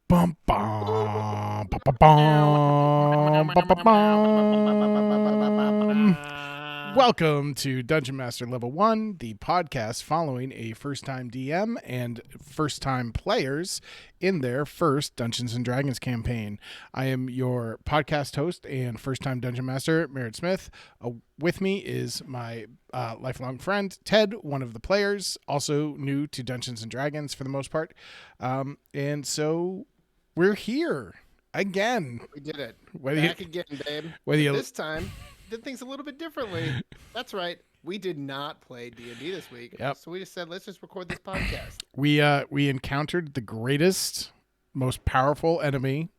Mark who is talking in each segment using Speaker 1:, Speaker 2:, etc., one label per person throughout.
Speaker 1: Bum, bum, ba, ba, bum, ba, ba, bum. Welcome to Dungeon Master Level 1, the podcast following a first-time DM and first-time players in their first Dungeons & Dragons campaign. I am your podcast host and first-time Dungeon Master, Merritt Smith. With me is my lifelong friend, Ted, one of the players, also new to Dungeons & Dragons for the most part. And so we're here again.
Speaker 2: We did it.
Speaker 1: Whether
Speaker 2: Back again, babe.
Speaker 1: whether you-
Speaker 2: This time, did things a little bit differently. That's right. We did not play D&D this week.
Speaker 1: Yep.
Speaker 2: So we just said, let's just record this podcast.
Speaker 1: We encountered the greatest, most powerful enemy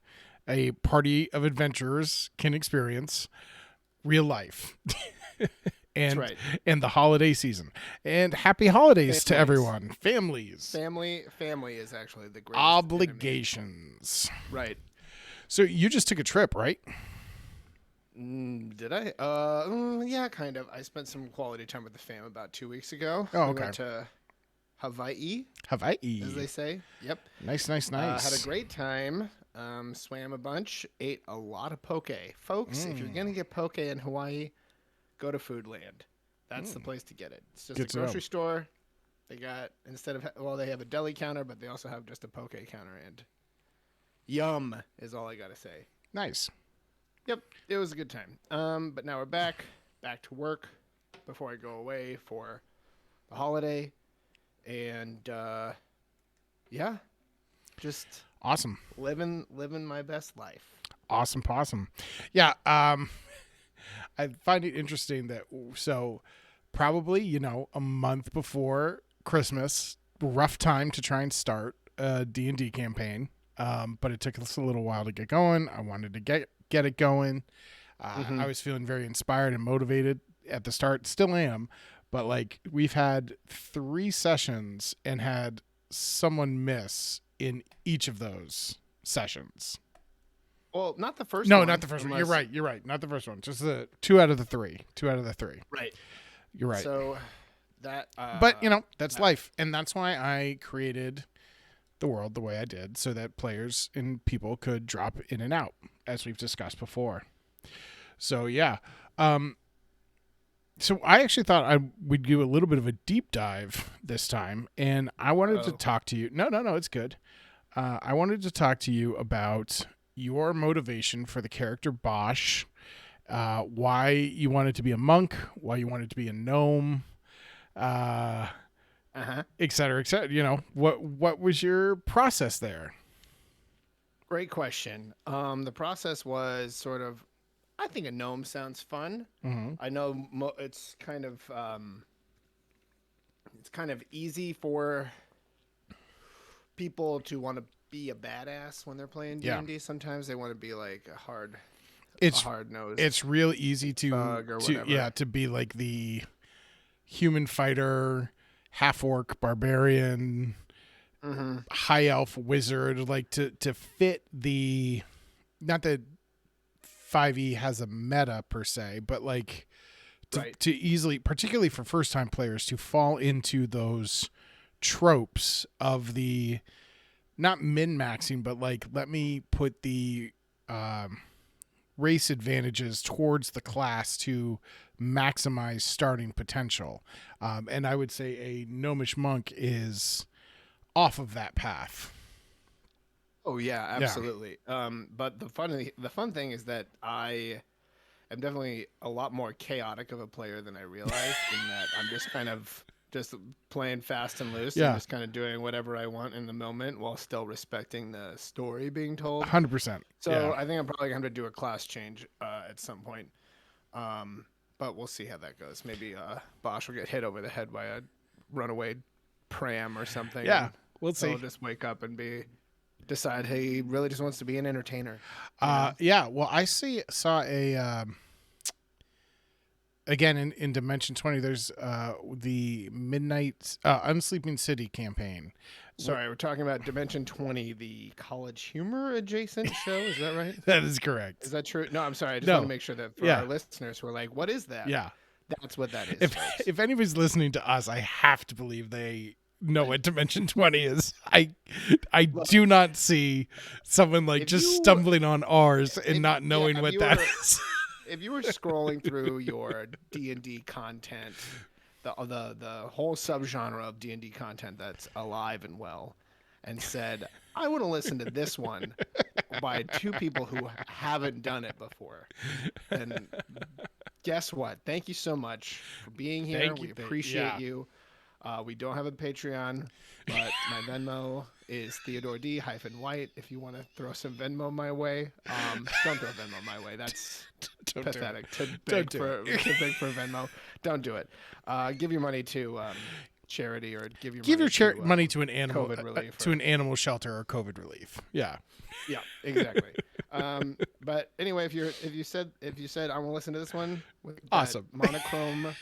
Speaker 1: a party of adventurers can experience, real life. And,
Speaker 2: That's right.
Speaker 1: and the holiday season. And happy holidays to
Speaker 2: Families.
Speaker 1: everyone. Families.
Speaker 2: Family is actually the greatest
Speaker 1: Obligations.
Speaker 2: enemy. Right.
Speaker 1: So you just took a trip, right?
Speaker 2: Did I? Yeah, kind of. I spent some quality time with the fam about 2 weeks ago.
Speaker 1: Oh,
Speaker 2: We
Speaker 1: okay.
Speaker 2: went to Hawaii,
Speaker 1: Hawaii.
Speaker 2: as they say. Yep.
Speaker 1: Nice.
Speaker 2: Had a great time. Swam a bunch. Ate a lot of poke. Folks, if you're going to get poke in Hawaii, go to Foodland. That's the place to get it. It's just
Speaker 1: Good
Speaker 2: a
Speaker 1: to know.
Speaker 2: grocery store. They got, they have a deli counter, but they also have just a poke counter. And yum is all I got to say.
Speaker 1: Nice.
Speaker 2: Yep, it was a good time. But now we're back to work before I go away for the holiday. And, yeah, just
Speaker 1: Awesome.
Speaker 2: living my best life.
Speaker 1: Awesome possum. Yeah, I find it interesting that so probably, a month before Christmas, rough time to try and start a D&D campaign. But it took us a little while to get going. I wanted to get it going. I was feeling very inspired and motivated at the start, still am, but like we've had 3 sessions and had someone miss in each of those sessions.
Speaker 2: Well, not the first
Speaker 1: No,
Speaker 2: one.
Speaker 1: not the first one.
Speaker 2: unless-
Speaker 1: You're right. Not the first one. Just the 2 out of the 3. 2 out of the 3.
Speaker 2: Right.
Speaker 1: You're right.
Speaker 2: So that.
Speaker 1: But that's life, and that's why I created the world the way I did, so that players and people could drop in and out, as we've discussed before. So yeah. So I actually thought we'd do a little bit of a deep dive this time, and I wanted to talk to you. No, it's good. I wanted to talk to you about your motivation for the character Bosch, why you wanted to be a monk, why you wanted to be a gnome, et cetera, et cetera. What was your process there?
Speaker 2: Great question. The process was sort of, I think a gnome sounds fun.
Speaker 1: Mm-hmm.
Speaker 2: I know it's kind of easy for people to want to be a badass when they're playing D&D.
Speaker 1: Yeah.
Speaker 2: Sometimes they want to be like a hard nose.
Speaker 1: It's real easy
Speaker 2: Thug or whatever.
Speaker 1: to be like the human fighter, half orc barbarian, high elf wizard, like to fit the, not that 5e has a meta per se, but like to easily, particularly for first time players, to fall into those tropes of the not min-maxing, but like let me put the race advantages towards the class to maximize starting potential. And I would say a gnomish monk is off of that path.
Speaker 2: Oh yeah, absolutely. But the fun thing is that I am definitely a lot more chaotic of a player than I realized. In that I'm just kind of just playing fast and loose,
Speaker 1: Yeah.
Speaker 2: and just kind of doing whatever I want in the moment while still respecting the story being told.
Speaker 1: 100%.
Speaker 2: So
Speaker 1: yeah.
Speaker 2: I think I'm probably going to do a class change at some point. But we'll see how that goes. Maybe Bosch will get hit over the head by a runaway pram or something.
Speaker 1: Yeah,
Speaker 2: and
Speaker 1: we'll see.
Speaker 2: he'll just wake up and decide he really just wants to be an entertainer.
Speaker 1: Yeah. Well, I saw a again in Dimension 20. There's the Midnight Unsleeping City campaign.
Speaker 2: Sorry, we're talking about Dimension 20, the College Humor adjacent show. Is that right?
Speaker 1: That is correct.
Speaker 2: Is that true? No, I'm sorry. I just
Speaker 1: No.
Speaker 2: want to make sure that for
Speaker 1: Yeah.
Speaker 2: our listeners who are like, what is that?
Speaker 1: Yeah.
Speaker 2: That's what that is.
Speaker 1: If
Speaker 2: folks.
Speaker 1: if anybody's listening to us, I have to believe they know what Dimension 20 is. I do not see someone like just stumbling on ours and not knowing what that is.
Speaker 2: If you were scrolling through your D&D content, the whole subgenre of D&D content that's alive and well, and said, I want to listen to this one by two people who haven't done it before. And guess what? Thank you so much for being here. We appreciate you. We don't have a Patreon, but my Venmo is Theodore D -White. If you want to throw some Venmo my way, don't throw Venmo my way. That's pathetic. To beg for Venmo. Don't do it. Give your money to charity, or give your
Speaker 1: money to an animal relief, to an animal shelter or COVID relief. Yeah
Speaker 2: exactly. But anyway, if you said I want to listen to this one with
Speaker 1: awesome
Speaker 2: monochrome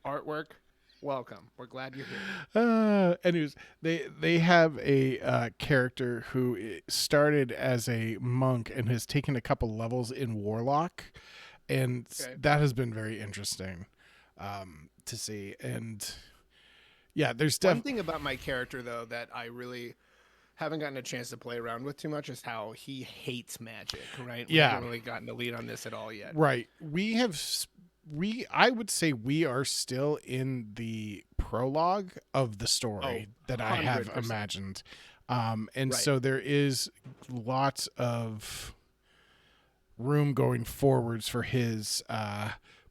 Speaker 2: artwork, welcome, we're glad you're here.
Speaker 1: Anyways, they have a character who started as a monk and has taken a couple levels in Warlock, and that has been very interesting to see. And yeah, there's
Speaker 2: one thing about my character though that I really haven't gotten a chance to play around with too much is how he hates magic, right? We haven't really gotten to lead on this at all yet.
Speaker 1: Right. I would say we are still in the prologue of the story that I have imagined. So there is lots of room going forwards for his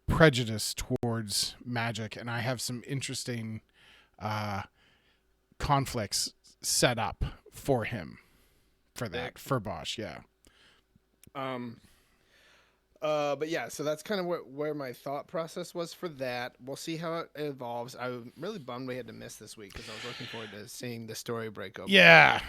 Speaker 1: prejudice towards magic. And I have some interesting conflicts set up for him for Bosch. Yeah.
Speaker 2: But yeah, so that's kind of where my thought process was for that. We'll see how it evolves. I'm really bummed we had to miss this week because I was looking forward to seeing the story break open.
Speaker 1: Yeah,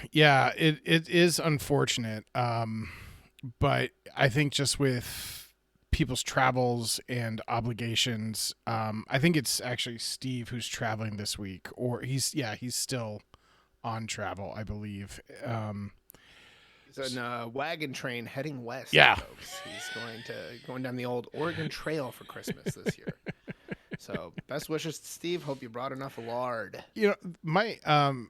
Speaker 1: it is unfortunate. But I think just with people's travels and obligations, I think it's actually Steve who's traveling this week, or he's still on travel, I believe.
Speaker 2: He's on a wagon train heading west.
Speaker 1: Yeah,
Speaker 2: folks. He's going down the old Oregon Trail for Christmas this year. So best wishes to Steve. Hope you brought enough lard.
Speaker 1: You know,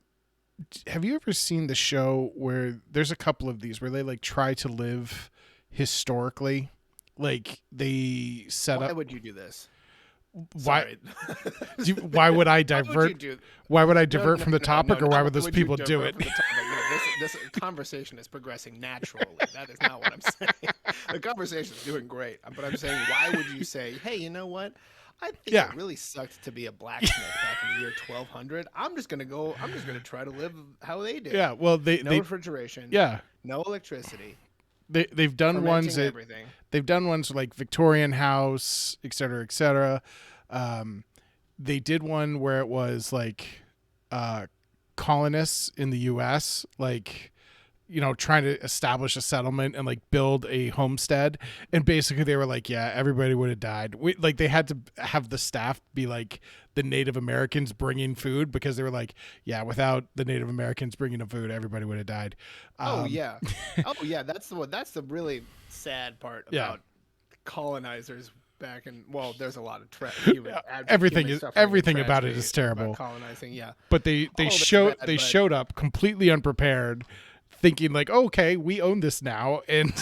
Speaker 1: have you ever seen the show where there's a couple of these where they like try to live historically? Like they set up.
Speaker 2: Why would you do this?
Speaker 1: Why would I divert? Why would I divert from the topic, or why would those people do it?
Speaker 2: This conversation is progressing naturally. That is not what I'm saying. The conversation is doing great, but I'm saying, why would you say, hey, you know what? I think it really sucked to be a blacksmith back in the year 1200. I'm just gonna try to live how they did.
Speaker 1: Yeah, well,
Speaker 2: no refrigeration.
Speaker 1: Yeah,
Speaker 2: no electricity.
Speaker 1: They've done ones that
Speaker 2: everything.
Speaker 1: They've done ones like Victorian house, et cetera, et cetera. They did one where it was like colonists in the U.S., like, you know, trying to establish a settlement and like build a homestead. And basically they were like, yeah, everybody would have died. They had to have the staff be like the Native Americans bringing food, because they were like, yeah, without the Native Americans bringing the food, everybody would have died.
Speaker 2: Yeah. That's the really sad part about colonizers back in, well, there's a lot of
Speaker 1: everything about it is terrible
Speaker 2: about colonizing. Yeah,
Speaker 1: but they showed up completely unprepared, thinking like, oh, okay, we own this now, and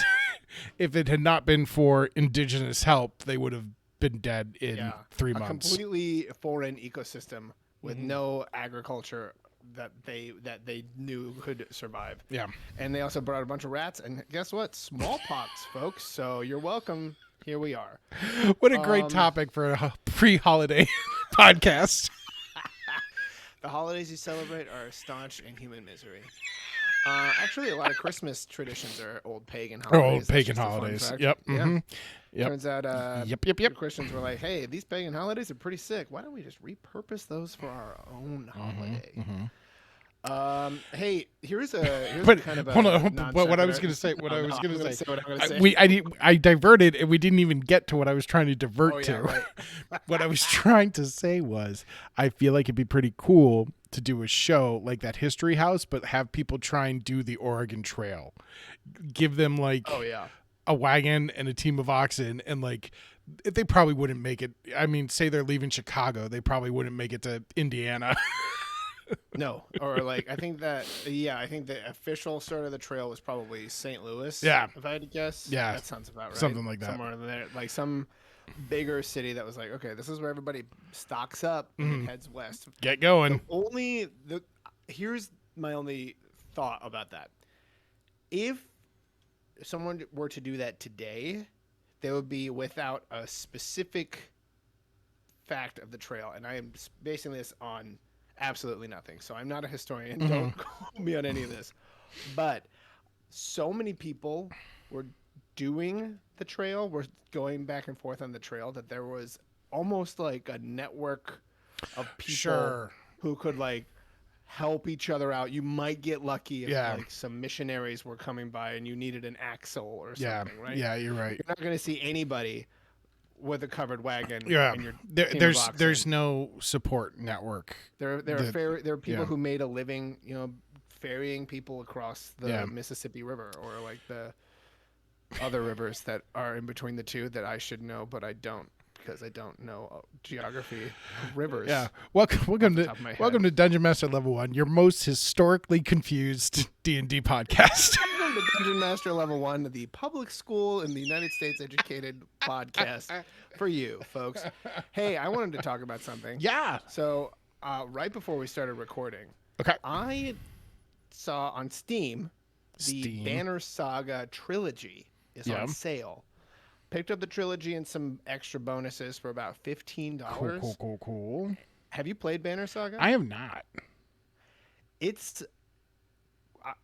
Speaker 1: if it had not been for indigenous help, they would have been dead in 3 months.
Speaker 2: A completely foreign ecosystem with no agriculture that they knew could survive.
Speaker 1: Yeah,
Speaker 2: and they also brought a bunch of rats, and guess what? Smallpox, folks. So you're welcome. Here we are.
Speaker 1: What a great topic for a pre-holiday podcast.
Speaker 2: The holidays you celebrate are staunch in human misery. Actually, a lot of Christmas traditions are old pagan holidays.
Speaker 1: Yep. Mm-hmm. Yep.
Speaker 2: Turns out
Speaker 1: yep.
Speaker 2: Christians were like, hey, these pagan holidays are pretty sick. Why don't we just repurpose those for our own holiday?
Speaker 1: Mm-hmm.
Speaker 2: Hey, here's kind of a
Speaker 1: hold on. What I was going to say. I diverted, and we didn't even get to what I was trying to divert to.
Speaker 2: Right.
Speaker 1: What I was trying to say was, I feel like it'd be pretty cool to do a show like that History House, but have people try and do the Oregon Trail. Give them like a wagon and a team of oxen, and like they probably wouldn't make it. I mean, say they're leaving Chicago, they probably wouldn't make it to Indiana.
Speaker 2: No, or like I think the official start of the trail was probably St. Louis.
Speaker 1: Yeah.
Speaker 2: If I had to guess.
Speaker 1: Yeah.
Speaker 2: That sounds about right.
Speaker 1: Something like that.
Speaker 2: Somewhere in there, like some bigger city that was like, okay, this is where everybody stocks up and then heads west.
Speaker 1: Get going.
Speaker 2: Here's my only thought about that. If someone were to do that today, they would be without a specific fact of the trail, and I am basing this on absolutely nothing. So I'm not a historian. Don't quote me on any of this. But so many people were doing the trail, were going back and forth on the trail, that there was almost like a network of people who could like help each other out. You might get lucky if like some missionaries were coming by and you needed an axle or something, right?
Speaker 1: Yeah, you're right.
Speaker 2: You're not going to see anybody with a covered wagon.
Speaker 1: Yeah,
Speaker 2: and
Speaker 1: there's no support network.
Speaker 2: There are people who made a living, ferrying people across the Mississippi River, or like the other rivers that are in between the two that I should know, but I don't, because I don't know geography of rivers.
Speaker 1: Yeah. Welcome to Dungeon Master Level 1, your most historically confused D&D podcast.
Speaker 2: Welcome to Dungeon Master Level 1, the public school in the United States educated podcast for you, folks. Hey, I wanted to talk about something.
Speaker 1: Yeah.
Speaker 2: So, right before we started recording,
Speaker 1: okay,
Speaker 2: I saw on Steam the Banner Saga trilogy is on sale. Picked up the trilogy and some extra bonuses for about $15.
Speaker 1: Cool.
Speaker 2: Have you played Banner Saga?
Speaker 1: I have not.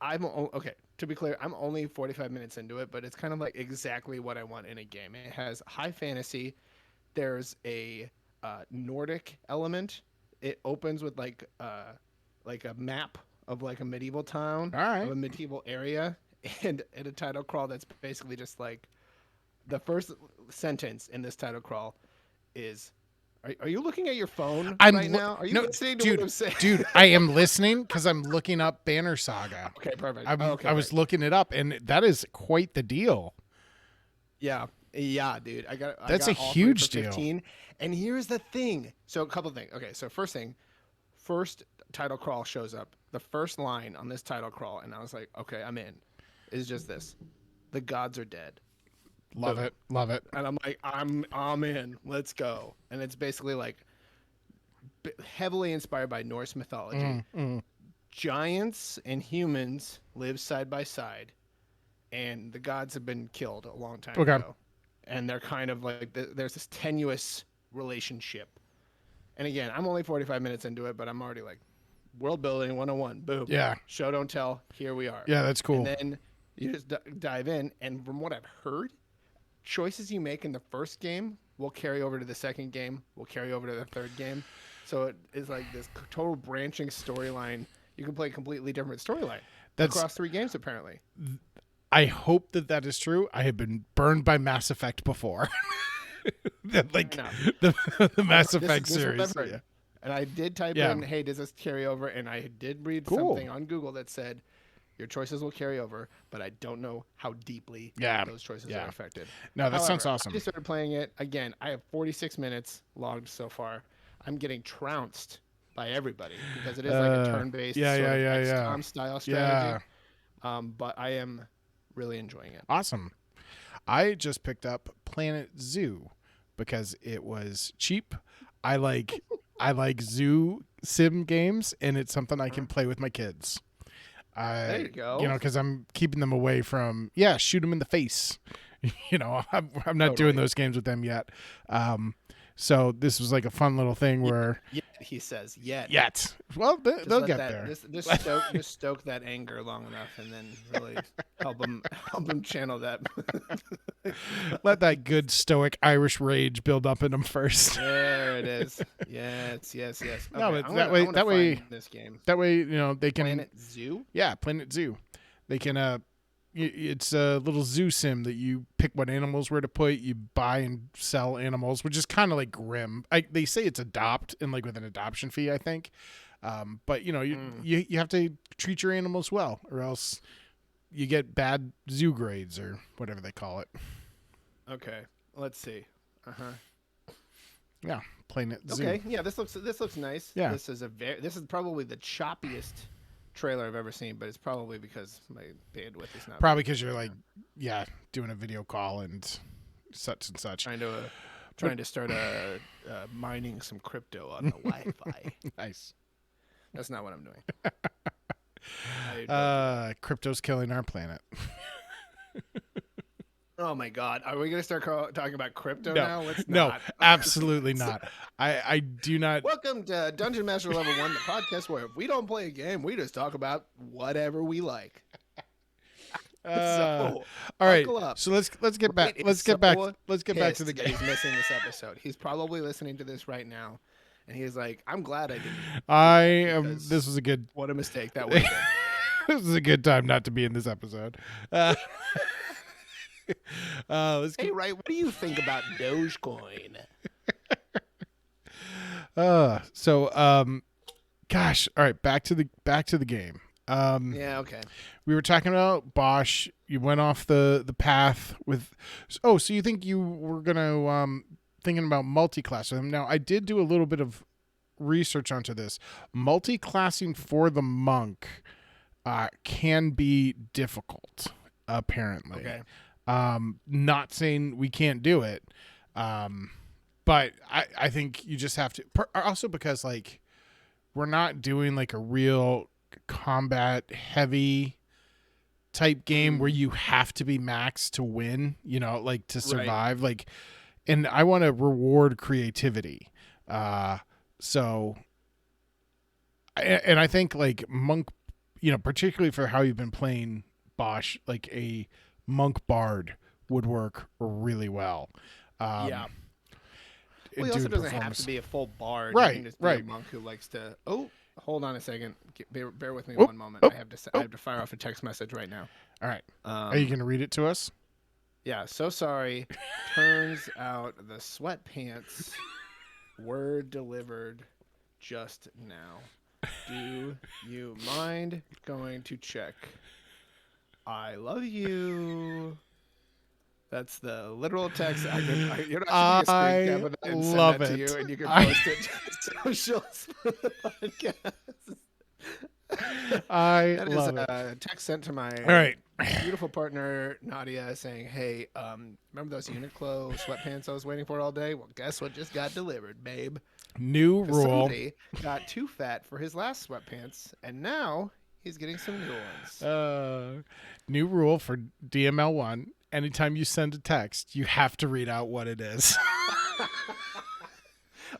Speaker 2: I'm okay. To be clear, I'm only 45 minutes into it, but it's kind of like exactly what I want in a game. It has high fantasy. There's a Nordic element. It opens with like a map of like a medieval town, of a medieval area, and a title crawl that's basically just like, the first sentence in this title crawl is, are you looking at your phone right now? Are you listening to what I'm saying?
Speaker 1: Dude, I am listening because I'm looking up Banner Saga.
Speaker 2: Okay, perfect.
Speaker 1: I was looking it up, and that is quite the deal.
Speaker 2: Yeah, dude.
Speaker 1: That's a huge deal.
Speaker 2: And here's the thing. So a couple of things. Okay, so first title crawl shows up. The first line on this title crawl, and I was like, okay, I'm in. Is just this: the gods are dead.
Speaker 1: Love it.
Speaker 2: And I'm like, I'm in. Let's go. And it's basically like heavily inspired by Norse mythology. Giants and humans live side by side, and the gods have been killed a long time ago. And they're kind of like, there's this tenuous relationship. And again, I'm only 45 minutes into it, but I'm already like, world building 101. Boom.
Speaker 1: Yeah.
Speaker 2: Show, don't tell. Here we are.
Speaker 1: Yeah, that's cool.
Speaker 2: And then you just dive in. And from what I've heard, choices you make in the first game will carry over to the second game, will carry over to the third game. So it is like this total branching storyline. You can play a completely different storyline across 3 games, apparently.
Speaker 1: I hope that is true. I have been burned by Mass Effect before. The Mass Effect series. Yeah.
Speaker 2: And I did type in, hey, does this carry over? And I did read something on Google that said, your choices will carry over, but I don't know how deeply those choices are affected.
Speaker 1: No, that sounds awesome.
Speaker 2: I just started playing it. Again, I have 46 minutes logged so far. I'm getting trounced by everybody because it is like a turn-based XCOM style strategy. But I am really enjoying it.
Speaker 1: Awesome. I just picked up Planet Zoo because it was cheap. I like zoo sim games, and it's something I can play with my kids.
Speaker 2: There you go.
Speaker 1: Because I'm keeping them away from shoot them in the face. I'm not doing those games with them yet. So this was like a fun little thing where
Speaker 2: he says yet.
Speaker 1: Well, they'll get there.
Speaker 2: Just stoke that anger long enough, and then really help them channel that.
Speaker 1: Let that good stoic Irish rage build up in them first.
Speaker 2: There it is. Yes. Okay,
Speaker 1: no, but that way
Speaker 2: this game.
Speaker 1: That way, they can
Speaker 2: Planet Zoo.
Speaker 1: Yeah, Planet Zoo. They can it's a little zoo sim that you pick what animals where to put. You buy and sell animals, which is kind of like Grimm. They say it's adopt and like with an adoption fee, I think. But you have to treat your animals well, or else you get bad zoo grades or whatever they call it.
Speaker 2: Okay, let's see.
Speaker 1: Yeah, Planet Zoo.
Speaker 2: Okay, yeah, this looks nice.
Speaker 1: Yeah.
Speaker 2: This is probably the choppiest trailer I've ever seen, but it's probably because my bandwidth is not
Speaker 1: Probably because you're like, yeah, doing a video call and such and such.
Speaker 2: trying to start mining some crypto on the Wi-Fi.
Speaker 1: Nice.
Speaker 2: That's not what I'm doing.
Speaker 1: Crypto's killing our planet.
Speaker 2: Oh my God, are we gonna start talking about crypto
Speaker 1: No.
Speaker 2: now? Let's
Speaker 1: No,
Speaker 2: not.
Speaker 1: absolutely not. I do not.
Speaker 2: Welcome to Dungeon Master Level 1, the podcast where if we don't play a game, we just talk about whatever we like.
Speaker 1: All right,
Speaker 2: buckle up.
Speaker 1: so let's get back.
Speaker 2: Wait,
Speaker 1: Let's get back to the
Speaker 2: that
Speaker 1: game.
Speaker 2: he's missing this episode. He's probably listening to this right now, and he's like, "I'm glad I didn't."
Speaker 1: I am. This was a good.
Speaker 2: What a mistake that would have been.
Speaker 1: This is a good time not to be in this episode. Let's
Speaker 2: Hey, right? What do you think about Dogecoin?
Speaker 1: Gosh, all right, back to the game.
Speaker 2: Yeah, okay.
Speaker 1: We were talking about Bosch. You went off the path with. Oh, so you think you were gonna thinking about multi-class with him? Now, I did do a little bit of research onto this. Multi-classing for the monk can be difficult, apparently.
Speaker 2: Okay.
Speaker 1: Not saying we can't do it, but I think you just have to. Also, because like we're not doing like a real combat heavy type game where you have to be max to win, like to survive. Right. Like, and I want to reward creativity. So, and I think like monk, particularly for how you've been playing Bosch, like a monk bard would work really well.
Speaker 2: Yeah. Well, he also doesn't have to be a full bard.
Speaker 1: Right.
Speaker 2: You can just be a monk who likes to. Oh, hold on a second. Bear with me
Speaker 1: Oh,
Speaker 2: one moment. I have to fire off a text message right now.
Speaker 1: All right. Are you going to read it to us?
Speaker 2: Yeah. So sorry. Turns out the sweatpants were delivered just now. Do you mind going to check? I love you. That's the literal text. You're not going to screen cap and send that to you, and you can post it to socials for the podcast.
Speaker 1: That
Speaker 2: is a text sent to my beautiful partner Nadia saying, "Hey, remember those Uniqlo sweatpants I was waiting for all day? Well, guess what just got delivered, babe?
Speaker 1: New rule.
Speaker 2: Somebody got too fat for his last sweatpants, and now he's getting some new ones."
Speaker 1: New rule for DML1. Anytime you send a text, you have to read out what it is.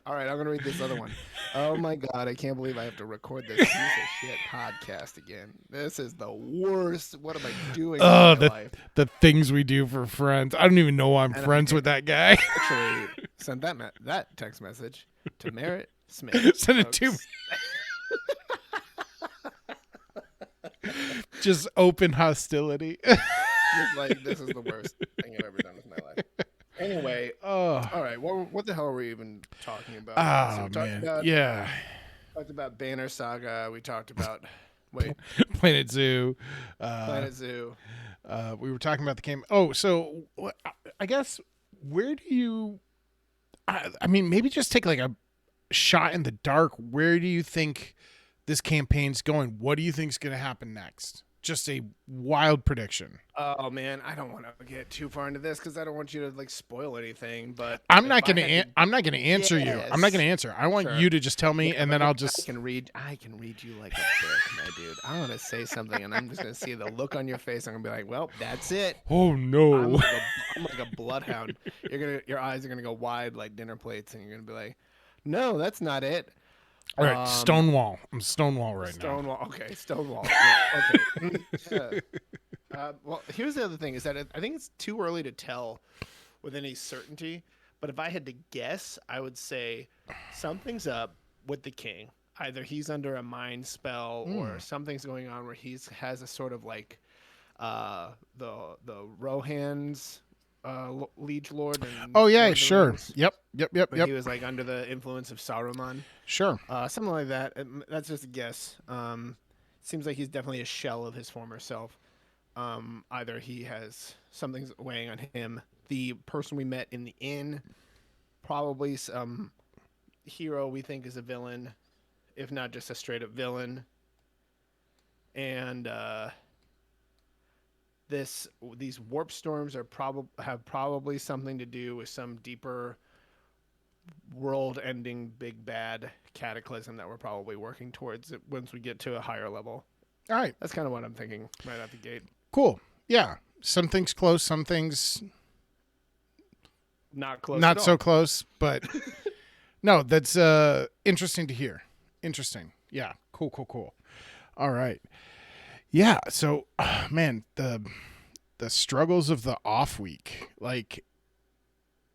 Speaker 2: All right, I'm going to read this other one. Oh, my God. I can't believe I have to record this piece of shit podcast again. This is the worst. What am I doing in my life?
Speaker 1: The things we do for friends. I don't even know why I'm friends with that guy.
Speaker 2: Actually, send that text message to Merritt Smith.
Speaker 1: Send it to me. Just open hostility.
Speaker 2: Just like, this is the worst thing I've ever done with my life. Anyway, all right. What the hell are we even talking about? Talked about Banner Saga. We talked about
Speaker 1: Planet Zoo.
Speaker 2: Planet Zoo.
Speaker 1: We were talking about the game. Oh, so I guess where do you? I mean, maybe just take like a shot in the dark. Where do you think this campaign's going? What do you think's going to happen next? Just a wild prediction.
Speaker 2: Oh man, I don't want to get too far into this because I don't want you to like spoil anything. But
Speaker 1: I'm not going to answer you. I'm not going to answer. I want you to just tell me, and then I'll just.
Speaker 2: I can read you like a book, my dude. I want to say something, and I'm just going to see the look on your face. I'm going to be like, well, that's it.
Speaker 1: Oh no.
Speaker 2: I'm like a bloodhound. Your eyes are going to go wide like dinner plates, and you're going to be like, no, that's not it.
Speaker 1: All right, Stonewall. I'm Stonewall now.
Speaker 2: Stonewall. Okay, Stonewall. Yeah, okay. Well, here's the other thing: is that I think it's too early to tell with any certainty. But if I had to guess, I would say something's up with the king. Either he's under a mind spell, or something's going on where he has a sort of like the Rohan's liege lord. And
Speaker 1: oh yeah, sure. Yep.
Speaker 2: He was like under the influence of Saruman.
Speaker 1: Sure.
Speaker 2: Something like that. That's just a guess. Seems like he's definitely a shell of his former self. Either he has something's weighing on him. The person we met in the inn probably some hero we think is a villain, if not just a straight up villain. And these warp storms are probably something to do with some deeper world-ending big bad cataclysm that we're probably working towards once we get to a higher level.
Speaker 1: All right.
Speaker 2: That's kind of what I'm thinking right out the gate.
Speaker 1: Cool. Yeah. Some things close, some things
Speaker 2: not close.
Speaker 1: Not so close, but no, that's interesting to hear. Interesting. Yeah. Cool. All right. Yeah. So, man, the struggles of the off week, like.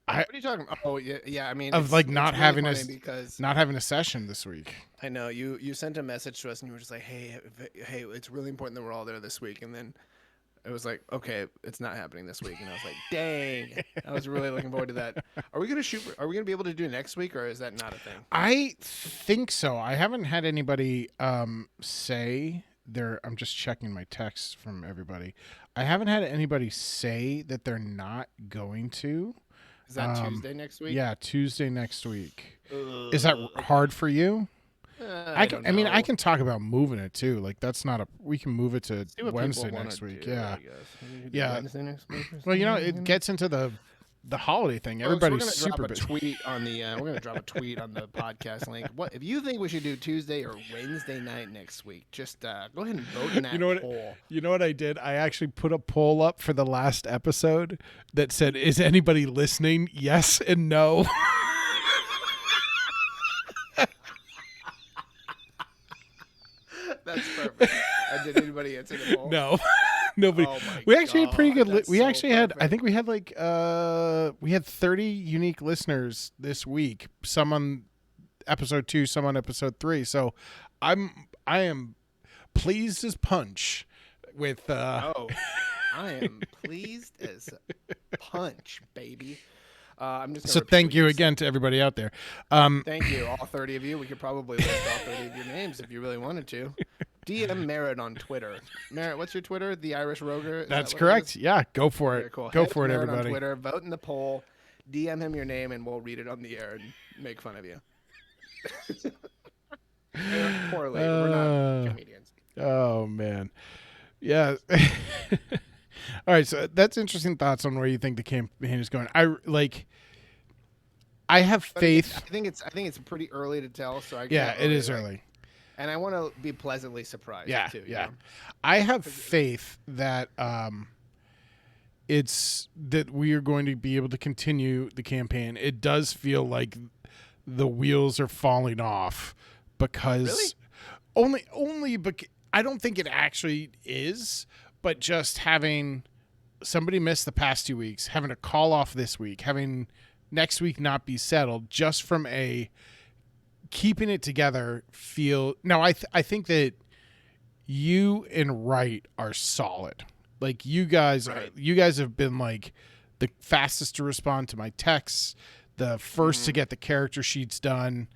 Speaker 2: What are you talking about? Oh yeah. I mean,
Speaker 1: of like not having
Speaker 2: a
Speaker 1: session this week.
Speaker 2: I know you sent a message to us and you were just like, hey, it's really important that we're all there this week. And then it was like, okay, it's not happening this week. And I was like, dang, I was really looking forward to that. Are we gonna be able to do next week, or is that not a thing?
Speaker 1: I think so. I haven't had anybody say they're. I'm just checking my texts from everybody. I haven't had anybody say that they're not going to.
Speaker 2: Is that Tuesday next week?
Speaker 1: Yeah, Tuesday next week. Is that hard for you? I mean, I can talk about moving it too. Like that's not a. We can move it to Wednesday next week. Yeah.
Speaker 2: Wednesday next week.
Speaker 1: Well, it gets into the holiday thing. Everybody's super busy.
Speaker 2: We're gonna drop a tweet on the podcast link. What if you think we should do Tuesday or Wednesday night next week? Just go ahead and vote in that poll.
Speaker 1: You know what I did? I actually put a poll up for the last episode that said, "Is anybody listening? Yes and no."
Speaker 2: That's perfect. Did anybody answer the poll?
Speaker 1: No. Nobody.
Speaker 2: Oh
Speaker 1: we actually had pretty good. We actually had.
Speaker 2: Perfect.
Speaker 1: I think we had like. We had 30 unique listeners this week. Some on episode 2, some on episode 3. So, I am pleased as punch with.
Speaker 2: I am pleased as punch, baby. I'm just.
Speaker 1: So thank you again to everybody out there.
Speaker 2: Thank you, all 30 of you. We could probably list all 30 of your names if you really wanted to. DM Merritt on Twitter. Merritt, what's your Twitter? The Irish Roger?
Speaker 1: That's correct. Yeah, go for it.
Speaker 2: Very cool.
Speaker 1: Go for it, everybody.
Speaker 2: On Twitter, vote in the poll, DM him your name, and we'll read it on the air and make fun of you. Poorly. We're not comedians.
Speaker 1: Oh, man. Yeah. All right, so that's interesting thoughts on where you think the campaign is going. I have faith.
Speaker 2: I think it's pretty early to tell. So
Speaker 1: it is early.
Speaker 2: And I want to be pleasantly surprised too.
Speaker 1: Yeah.
Speaker 2: Know?
Speaker 1: I have faith that that we are going to be able to continue the campaign. It does feel like the wheels are falling off because only because I don't think it actually is, but just having somebody miss the past 2 weeks, having a call off this week, having next week not be settled, just from a keeping it together now I think that you and Wright are solid. Like you guys have been like the fastest to respond to my texts, the first to get the character sheets done.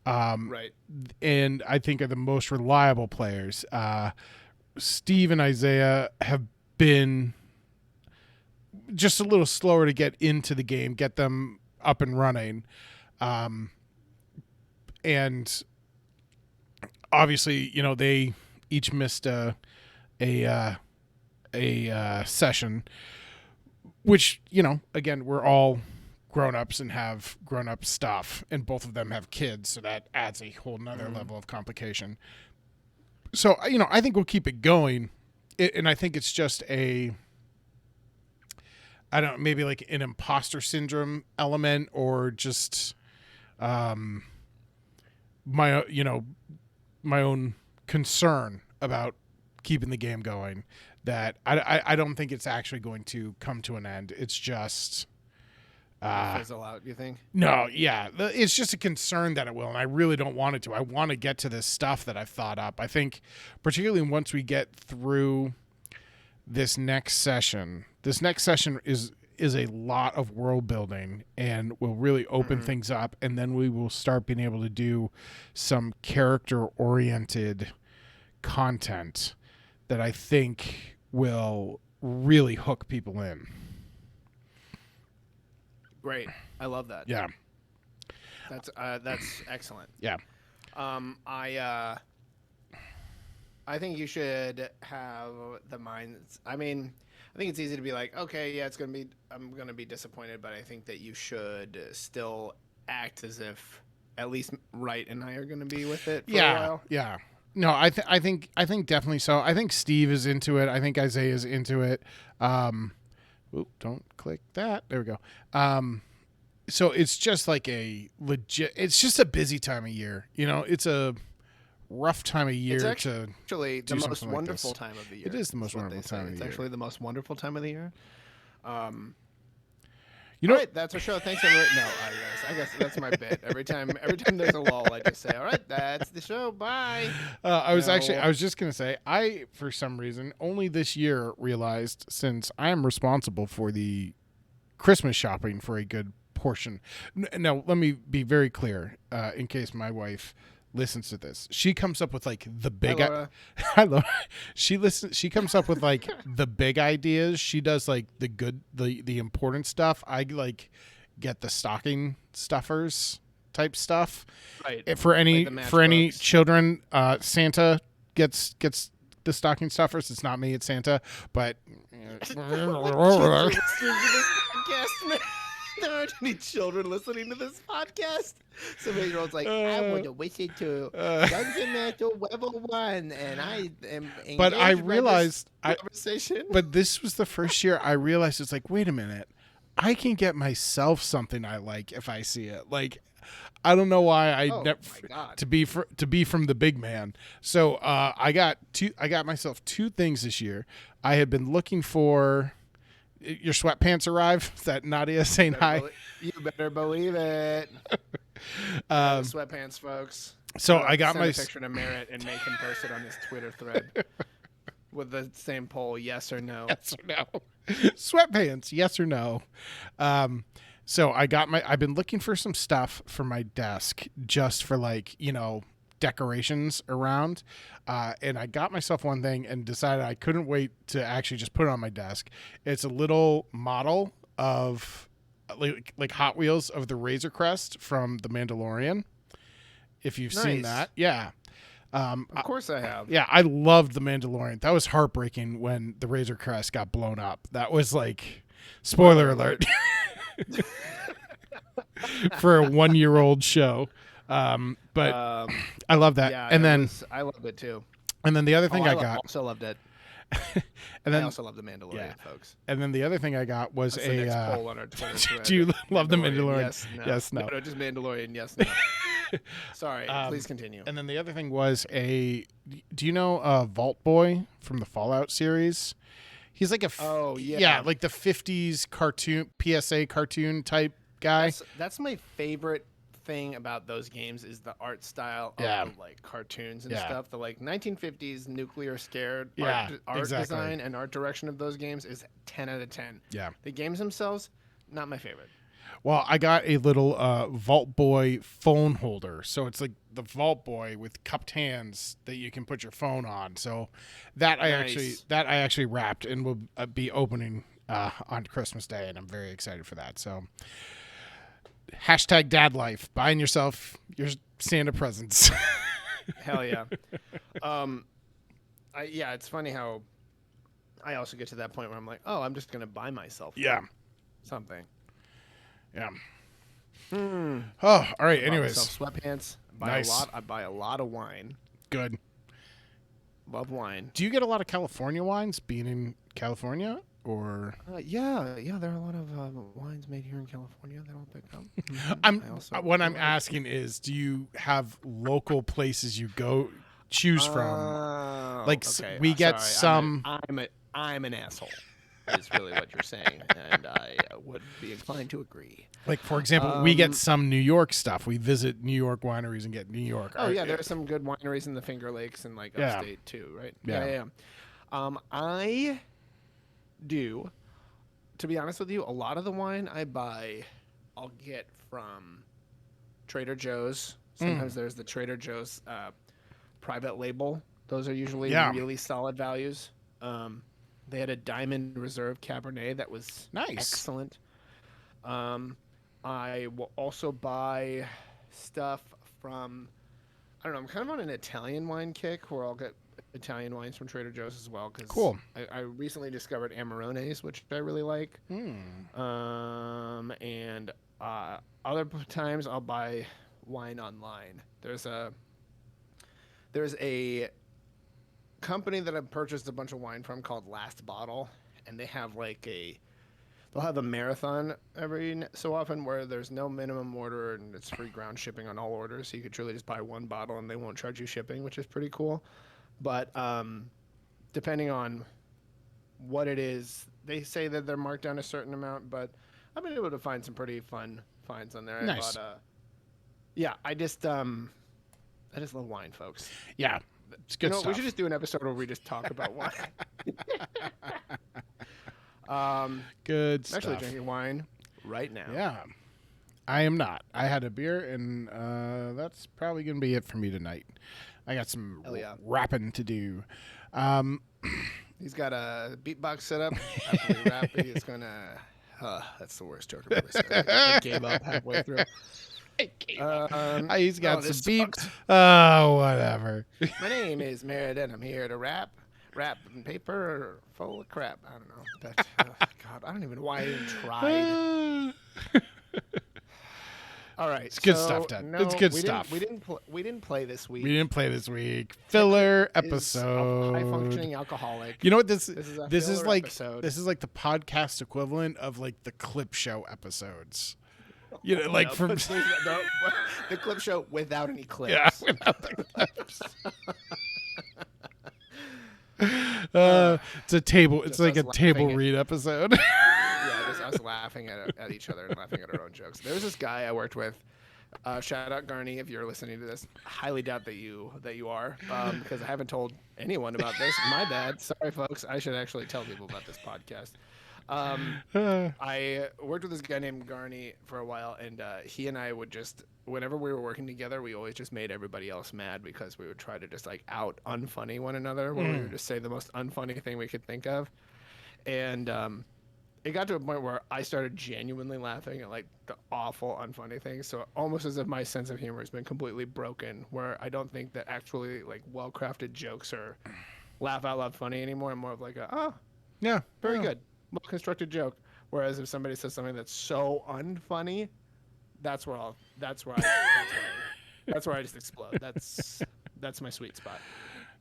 Speaker 1: And I think are the most reliable players. Steve and Isaiah have been just a little slower to get into the game, get them up and running. And obviously, they each missed a session, which, again, we're all grown-ups and have grown-up stuff, and both of them have kids, so that adds a whole nother level of complication. So, I think we'll keep it going, and I think it's just maybe like an imposter syndrome element, or just my own concern about keeping the game going, that I don't think it's actually going to come to an end. It's just
Speaker 2: fizzle out, you think?
Speaker 1: No, yeah. It's just a concern that it will, and I really don't want it to. I want to get to this stuff that I've thought up. I think particularly once we get through this next session is a lot of world building and will really open things up, and then we will start being able to do some character oriented content that I think will really hook people in.
Speaker 2: Great. I love that.
Speaker 1: Yeah.
Speaker 2: That's excellent.
Speaker 1: Yeah.
Speaker 2: I think you should have the minds. I mean, I think it's easy to be like, okay, yeah, I'm gonna be disappointed, but I think that you should still act as if at least Wright and I are gonna be with it for a while.
Speaker 1: Yeah. No, I think definitely so. I think Steve is into it. I think Isaiah is into it. Don't click that. There we go. So it's just like it's just a busy time of year. It's a rough time of year
Speaker 2: It's
Speaker 1: to
Speaker 2: actually
Speaker 1: do
Speaker 2: the
Speaker 1: something
Speaker 2: most
Speaker 1: like
Speaker 2: wonderful
Speaker 1: this.
Speaker 2: time of the year.
Speaker 1: It is the most
Speaker 2: what
Speaker 1: wonderful
Speaker 2: they say.
Speaker 1: time of the
Speaker 2: It's
Speaker 1: year.
Speaker 2: actually the most wonderful time of the year. All
Speaker 1: You know,
Speaker 2: right, that's our show. Thanks, everyone. No, I guess that's my bit. Every time there's a lull, I just say, "All right, that's the show. Bye."
Speaker 1: I was just gonna say, I for some reason only this year realized, since I am responsible for the Christmas shopping for a good portion. No, let me be very clear, in case my wife listens to this. She comes up with like the big.
Speaker 2: Hi, Laura.
Speaker 1: Hi, Laura. She comes up with like the big ideas. She does like the important stuff. I like get the stocking stuffers type stuff.
Speaker 2: Right.
Speaker 1: For any
Speaker 2: Matchbooks.
Speaker 1: children, Santa gets the stocking stuffers. It's not me, it's Santa. But
Speaker 2: There aren't any children listening to this podcast. Some 8-year-old's like, I want to listen to Dungeon Master Level 1, and I am engaged.
Speaker 1: But I
Speaker 2: by this
Speaker 1: realized
Speaker 2: conversation.
Speaker 1: But this was the first year I realized it's like, wait a minute, I can get myself something I like if I see it. Like, I don't know why
Speaker 2: my God.
Speaker 1: to be from the big man. So I got myself two things this year. I had been looking for. Your sweatpants arrive. Is that Nadia saying hi?
Speaker 2: You better believe it. Sweatpants, folks.
Speaker 1: So I got
Speaker 2: Send
Speaker 1: my
Speaker 2: a picture to Merritt and make him post it on his Twitter thread with the same poll: yes or no.
Speaker 1: Yes or no. Sweatpants, yes or no. So I've been looking for some stuff for my desk, just for like, decorations around. And I got myself one thing and decided I couldn't wait to actually just put it on my desk. It's a little model of like Hot Wheels of the Razor Crest from The Mandalorian. If you've seen that. Yeah.
Speaker 2: Of course I have.
Speaker 1: Yeah, I loved The Mandalorian. That was heartbreaking when the Razor Crest got blown up. That was like, spoiler alert, for a 1-year-old show. But I love that.
Speaker 2: Yeah,
Speaker 1: and then
Speaker 2: I love it too.
Speaker 1: And then the other thing I got.
Speaker 2: Also loved it.
Speaker 1: And then
Speaker 2: I also love The Mandalorian, folks.
Speaker 1: And then the other thing I got was
Speaker 2: That's the next poll on our Twitter thread.
Speaker 1: Do you love The Mandalorian?
Speaker 2: Yes, no.
Speaker 1: Yes, no.
Speaker 2: No, just Mandalorian. Yes, no. Sorry, please continue.
Speaker 1: And then the other thing was do you know Vault Boy from the Fallout series? He's like like the 50s cartoon, PSA cartoon type guy.
Speaker 2: That's my favorite thing about those games is the art style of the, like, cartoons and stuff. The like 1950s nuclear scared art design and art direction of those games is 10 out of 10.
Speaker 1: Yeah.
Speaker 2: The games themselves, not my favorite.
Speaker 1: Well, I got a little Vault Boy phone holder. So it's like the Vault Boy with cupped hands that you can put your phone on. So that I actually wrapped and will be opening on Christmas Day, and I'm very excited for that. So #dad life, buying yourself your Santa presents.
Speaker 2: Hell yeah. It's funny how I also get to that point where I'm like, oh, I'm just going to buy myself something.
Speaker 1: Yeah. Oh, all right. Anyways,
Speaker 2: sweatpants. I buy a lot of wine.
Speaker 1: Good.
Speaker 2: Love wine.
Speaker 1: Do you get a lot of California wines being in California, or?
Speaker 2: Yeah. There are a lot of wines made here in California that I'll pick up.
Speaker 1: I'm asking is, do you have local places you go choose from? Like we get some.
Speaker 2: I'm an asshole. Is really what you're saying, and I would be inclined to agree.
Speaker 1: Like, for example, we get some New York stuff. We visit New York wineries and get New York.
Speaker 2: Oh, yeah, there are some good wineries in the Finger Lakes and, like, upstate, too, right?
Speaker 1: Yeah.
Speaker 2: I do, to be honest with you, a lot of the wine I buy, I'll get from Trader Joe's. Sometimes there's the Trader Joe's private label. Those are usually really solid values. They had a Diamond Reserve Cabernet that was
Speaker 1: nice,
Speaker 2: excellent. I will also buy. stuff from, I don't know, I'm kind of on an Italian wine kick where I'll get Italian wines from Trader Joe's as well. Because
Speaker 1: Cool.
Speaker 2: I recently discovered Amarones, which I really like.
Speaker 1: Hmm.
Speaker 2: And other times I'll buy wine online. There's a company that I've purchased a bunch of wine from called Last Bottle, and they have they'll have a marathon every so often where there's no minimum order and it's free ground shipping on all orders. So you could truly just buy one bottle and they won't charge you shipping, which is pretty cool. But depending on what it is, they say that they're marked down a certain amount, but I've been able to find some pretty fun finds on there.
Speaker 1: Nice.
Speaker 2: Yeah, I just love wine, folks.
Speaker 1: Yeah, it's good stuff.
Speaker 2: We should just do an episode where we just talk about wine.
Speaker 1: Good
Speaker 2: I'm
Speaker 1: stuff.
Speaker 2: actually drinking wine right now.
Speaker 1: Yeah, I am not. I had a beer, and that's probably going to be it for me tonight. I got some rapping to do.
Speaker 2: He's got a beatbox set up. After we rap, he's going to... that's the worst joke I've ever said. I gave up halfway through.
Speaker 1: He's got some beats.
Speaker 2: Sucks.
Speaker 1: Oh, whatever.
Speaker 2: My name is Meriden. I'm here to rap. Rap and paper full of crap. I don't know. God, I don't even know why I even tried. All right,
Speaker 1: it's good stuff, Ted.
Speaker 2: No,
Speaker 1: it's good stuff.
Speaker 2: We didn't play this week.
Speaker 1: We didn't play this week. Filler episode.
Speaker 2: High functioning alcoholic.
Speaker 1: You know what this
Speaker 2: is
Speaker 1: like?
Speaker 2: episode.
Speaker 1: This is like the podcast equivalent of like the clip show episodes. You know, like from
Speaker 2: the clip show without any clips.
Speaker 1: Yeah, without the clips. It's a table. It's like a table read episode.
Speaker 2: Yeah, just us laughing at each other and laughing at our own jokes. There was this guy I worked with. Shout out Garney if you're listening to this. I highly doubt that you are, because I haven't told anyone about this. My bad. Sorry, folks. I should actually tell people about this podcast. I worked with this guy named Garney for a while, and he and I would just, whenever we were working together, we always just made everybody else mad because we would try to just like out unfunny one another, where we would just say the most unfunny thing we could think of. And it got to a point where I started genuinely laughing at like the awful unfunny things. So almost as if my sense of humor has been completely broken, where I don't think that actually like well-crafted jokes are laugh out loud funny anymore. I'm more of like
Speaker 1: yeah,
Speaker 2: very good. Well-constructed joke. Whereas if somebody says something that's so unfunny, that's where I just explode. That's my sweet spot.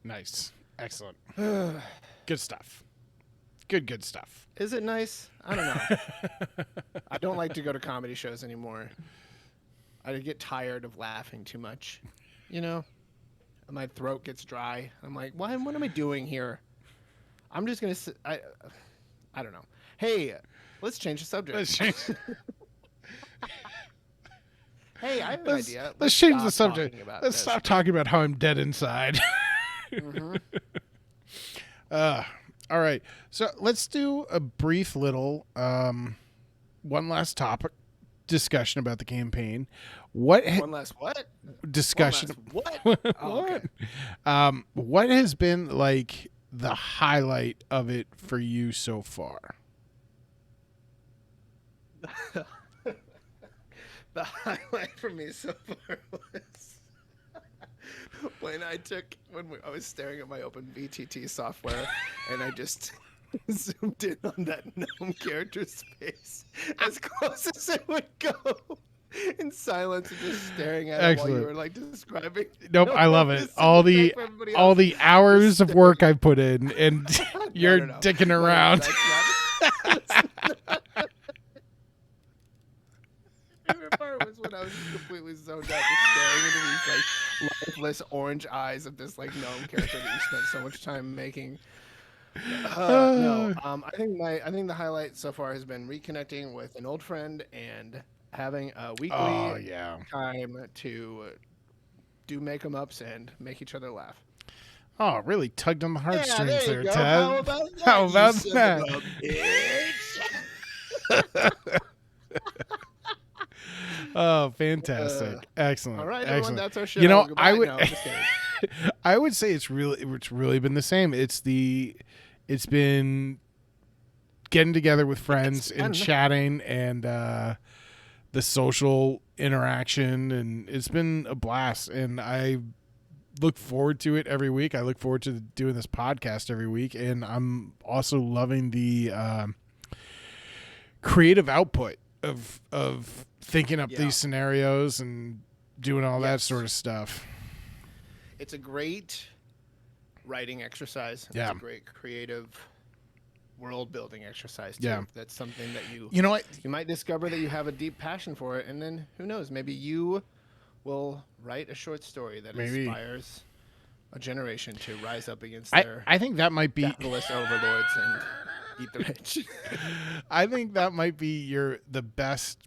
Speaker 1: Nice. Excellent. Good stuff. Good stuff.
Speaker 2: Is it nice? I don't know. I don't like to go to comedy shows anymore. I get tired of laughing too much. You know? My throat gets dry. I'm like, what am I doing here? I'm just going to I don't know. Hey, let's change the subject. Hey, I have an idea.
Speaker 1: Let's change the subject. Let's stop talking about how I'm dead inside.
Speaker 2: Mm-hmm.
Speaker 1: All right. So let's do a brief little one last topic discussion about the campaign.
Speaker 2: One last what?
Speaker 1: Discussion.
Speaker 2: What?
Speaker 1: Oh, okay. What has been like the highlight of it for you so far?
Speaker 2: The highlight for me so far was when I was staring at my open VTT software and I just zoomed in on that gnome character's face as close as it would go in silence and just staring at it while you were like describing.
Speaker 1: Nope, I love it. All the hours of work I put in and you're dicking around.
Speaker 2: My favorite part was when I was just completely zoned out, just staring into these like lifeless orange eyes of this like gnome character that you spent so much time making. I think the highlight so far has been reconnecting with an old friend and having a weekly time to do make-em-ups and make each other laugh.
Speaker 1: Oh, really tugged on the heartstrings there, Ted.
Speaker 2: How about that?
Speaker 1: Oh, fantastic! Excellent.
Speaker 2: All right,
Speaker 1: excellent.
Speaker 2: everyone, that's our show.
Speaker 1: You know,
Speaker 2: Goodbye.
Speaker 1: I would say it's really been the same. It's been getting together with friends and chatting and the social interaction, and it's been a blast. And I look forward to it every week. I look forward to doing this podcast every week, and I'm also loving the creative output of thinking up these scenarios and doing all that sort of stuff.
Speaker 2: It's a great writing exercise.
Speaker 1: Yeah.
Speaker 2: It's a great creative world building exercise too.
Speaker 1: Yeah.
Speaker 2: That's something that
Speaker 1: you know what
Speaker 2: you might discover that you have a deep passion for it, and then who knows, maybe you will write a short story that inspires a generation to rise up against their
Speaker 1: I think that might be
Speaker 2: capitalist overlords and eat the rich.
Speaker 1: I think that might be the best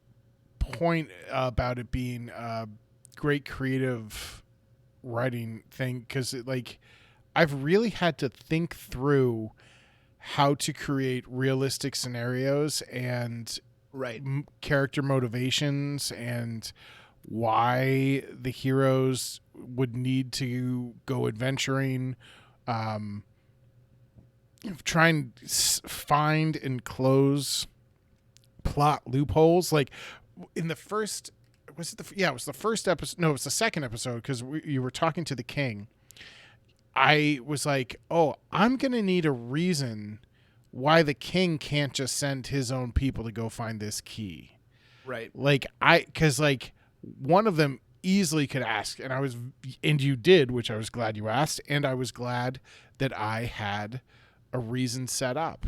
Speaker 1: point about it being a great creative writing thing, because I've really had to think through how to create realistic scenarios and character motivations and why the heroes would need to go adventuring, try and find and close plot loopholes. Like in the first, it was the first episode. No, it was the second episode, because you were talking to the king. I was like, oh, I'm going to need a reason why the king can't just send his own people to go find this key.
Speaker 2: Right.
Speaker 1: Because one of them easily could ask, and you did, which I was glad you asked, and I was glad that I had a reason set up,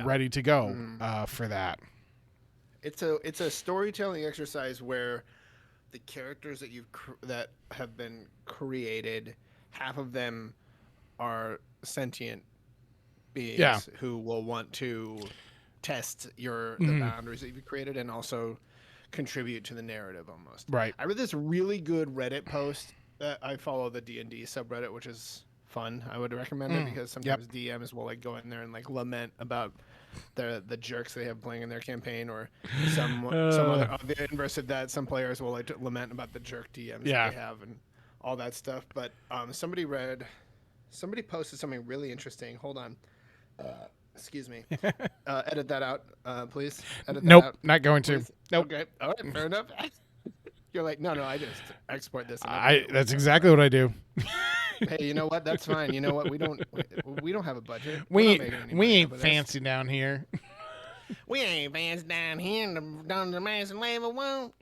Speaker 1: ready to go for that.
Speaker 2: It's a storytelling exercise where the characters that have been created, half of them are sentient beings who will want to test the boundaries that you've created and also contribute to the narrative almost.
Speaker 1: Right.
Speaker 2: I read this really good Reddit post that I follow, the D&D subreddit, which is fun. I would recommend it because sometimes DMs will go in there and lament about the jerks they have playing in their campaign, or some other the inverse of that. Some players will lament about the jerk DMs that they have and all that stuff. But somebody posted something really interesting. Hold on. Excuse me. Edit that out, please. Edit that out.
Speaker 1: Not going to.
Speaker 2: Please.
Speaker 1: Nope.
Speaker 2: Okay. All right. Fair enough. You're like, no, I just export this.
Speaker 1: That's exactly what I do.
Speaker 2: Hey, you know what? That's fine. You know what? We don't have a budget.
Speaker 1: We ain't fancy down here.
Speaker 2: We ain't fancy down here. Down the mass and level won't.